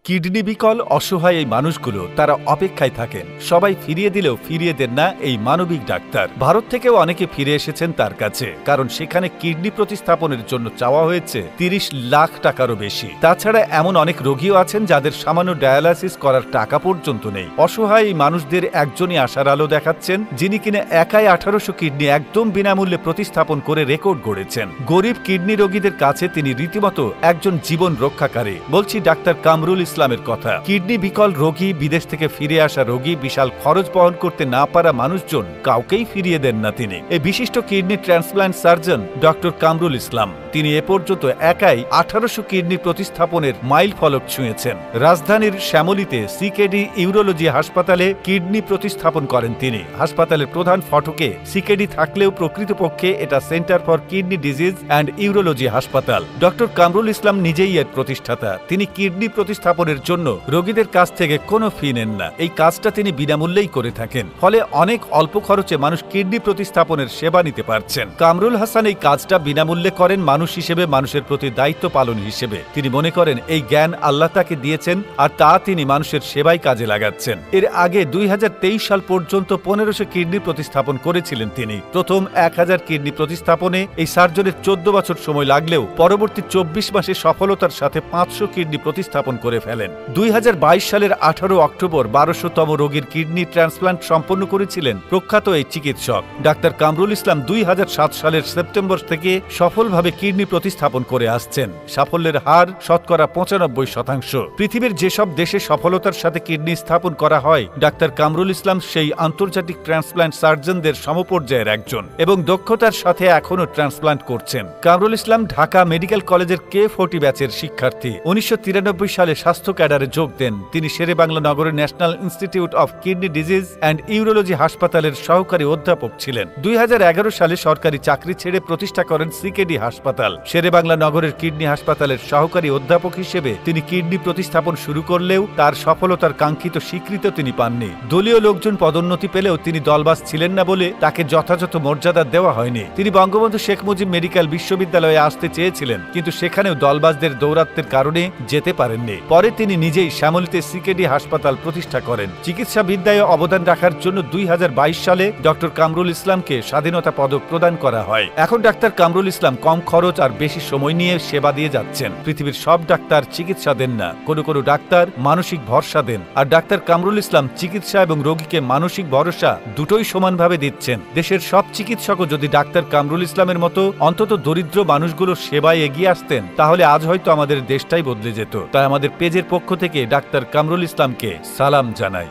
Kidney বিকল অসহায় এই মানুষগুলো তারা অপেক্ষায় থাকেন। সবাই ফিরিয়ে দিলেও ফিরিয়ে দেন না এই মানবিক ডাক্তার। ভারত থেকেও অনেকে ফিরে এসেছেন তার কাছে, কারণ সেখানে কিডনি প্রতিস্থাপনের জন্য চাওয়া হয়েছে ৩০ লাখ টাকারও বেশি। তাছাড়া এমন অনেক রোগীও আছেন যাদের সামান্য ডায়ালাইসিস করার টাকা পর্যন্ত নেই। অসহায় এই মানুষদের একজনই আশার আলো দেখাচ্ছেন, যিনি কিনা একাই ১৮০০ কিডনি একদম বিনামূল্যে প্রতিস্থাপন করে রেকর্ড গড়েছেন। গরিব কিডনি রোগীদের কাছে তিনি রীতিমতো একজন জীবন রক্ষাকারী। বলছি ডাক্তার কামরুল ইসলামের কথা। কিডনি বিকল রোগী, বিদেশ থেকে ফিরে আসা রোগী, বিশাল খরচ বহন করতে না পারা মানুষজন কাউকেই ফিরিয়ে দেন না তিনি। এই বিশিষ্ট kidney transplant surgeon doctor Kamrul Islam, তিনি এ পর্যন্ত একাই ১৮০০ কিডনি প্রতিস্থাপনের মাইল ফলক ছুঁয়েছেন। রাজধানীর শ্যামলীতে সিকেডি ইউরোলজি হাসপাতালে কিডনি প্রতিস্থাপন করেন তিনি। হাসপাতালের প্রধান ফটকে সিকেডি থাকলেও প্রকৃতপক্ষে এটা centre for kidney disease and urology হাসপাতাল। ডক্টর কামরুল ইসলাম নিজেই এর প্রতিষ্ঠাতা। তিনি কিডনি প্রতিস্থাপনের জন্য রোগীদের কাছ থেকে কোনো ফি নেন না। এই কাজটা তিনি বিনামূল্যেই করে থাকেন, ফলে অনেক অল্প খরচে মানুষ কিডনি প্রতিস্থাপনের সেবা নিতে পারছেন। কামরুল হাসান এই কাজটা বিনামূল্যে করেন মানুষ হিসেবে, মানুষের প্রতি দায়িত্ব পালন হিসেবে। তিনি মনে করেন এই জ্ঞান আল্লাহ তাকে দিয়েছেন, আর তা তিনি মানুষের সেবায় কাজে লাগাচ্ছেন। এর আগে ২০২৩ সাল পর্যন্ত ১৫০০ কিডনি প্রতিস্থাপন করেছিলেন তিনি। প্রথম ১০০০ কিডনি প্রতিস্থাপনে এই সার্জনের ১৪ বছর সময় লাগলেও পরবর্তী ২৪ মাসে সফলতার সাথে ৫০০ কিডনি প্রতিস্থাপন করে ফেলেন। ২০২২ সালের ১৮ অক্টোবর ১২০০তম রোগীর কিডনি ট্রান্সপ্লান্ট সম্পন্ন করেছিলেন প্রখ্যাত এই চিকিৎসক। ডাক্তার কামরুল ইসলাম ২০০৭ সালের সেপ্টেম্বর থেকে সফলভাবে কিডনি প্রতিস্থাপন করে আসছেন। সাফল্যের হার শতকরা ৯৫%। পৃথিবীর যেসব দেশে সফলতার সাথে কিডনি স্থাপন করা হয়, ডাক্তার কামরুল ইসলাম সেই আন্তর্জাতিক ট্রান্সপ্লান্ট সার্জনদের সমপর্যায়ের একজন, এবং দক্ষতার সাথে এখনও ট্রান্সপ্লান্ট করছেন। কামরুল ইসলাম ঢাকা মেডিকেল কলেজের K40 ব্যাচের শিক্ষার্থী। ১৯৯৩ সালে স্বাস্থ্য ক্যাডারে যোগ দেন। তিনি শেরেবাংলা নগরের national institute of kidney disease and urology হাসপাতালের সহকারী অধ্যাপক ছিলেন। ২০১১ সালে সরকারি চাকরি ছেড়ে প্রতিষ্ঠা করেন সিকেডি হাসপাতাল। শেরেবাংলা নগরের কিডনি হাসপাতালের সহকারী অধ্যাপক হিসেবে তিনি কিডনি প্রতিস্থাপন শুরু করলেও তার সফলতার কাঙ্ক্ষিত স্বীকৃতি তিনি পাননি। দলীয় লোকজন পদোন্নতি পেলেও তিনি দলবাজ ছিলেন না বলে তাকে যথাযথ মর্যাদা দেওয়া হয়নি। তিনি বঙ্গবন্ধু শেখ মুজিব মেডিকেল বিশ্ববিদ্যালয়ে আসতে চেয়েছিলেন, কিন্তু সেখানেও দলবাজদের দৌরাত্বের কারণে যেতে পারেননি। পরে তিনি নিজেই শ্যামলীতে সিকেডি হাসপাতাল প্রতিষ্ঠা করেন। চিকিৎসা বিদ্যায় অবদান রাখার জন্য ২০২২ সালে ডক্টর কামরুল ইসলামকে স্বাধীনতা পদক প্রদান করা হয়। এখন ডাক্তার কামরুল ইসলাম কম খরচ আর বেশি সময় নিয়ে সেবা দিয়ে যাচ্ছেন। পৃথিবীর সব ডাক্তার চিকিৎসা দেন না, কোনো ডাক্তার মানসিক ভরসা দেন, আর ডাক্তার কামরুল ইসলাম চিকিৎসা এবং রোগীকে মানসিক ভরসা দুটোই সমানভাবে দিচ্ছেন। দেশের সব চিকিৎসকও যদি ডাক্তার কামরুল ইসলামের মতো অন্তত দরিদ্র মানুষগুলোর সেবায় এগিয়ে আসতেন, তাহলে আজ হয়তো আমাদের দেশটাই বদলে যেত। তাই আমাদের পেজের পক্ষ থেকে ডাক্তার কামরুল ইসলামকে সালাম জানাই।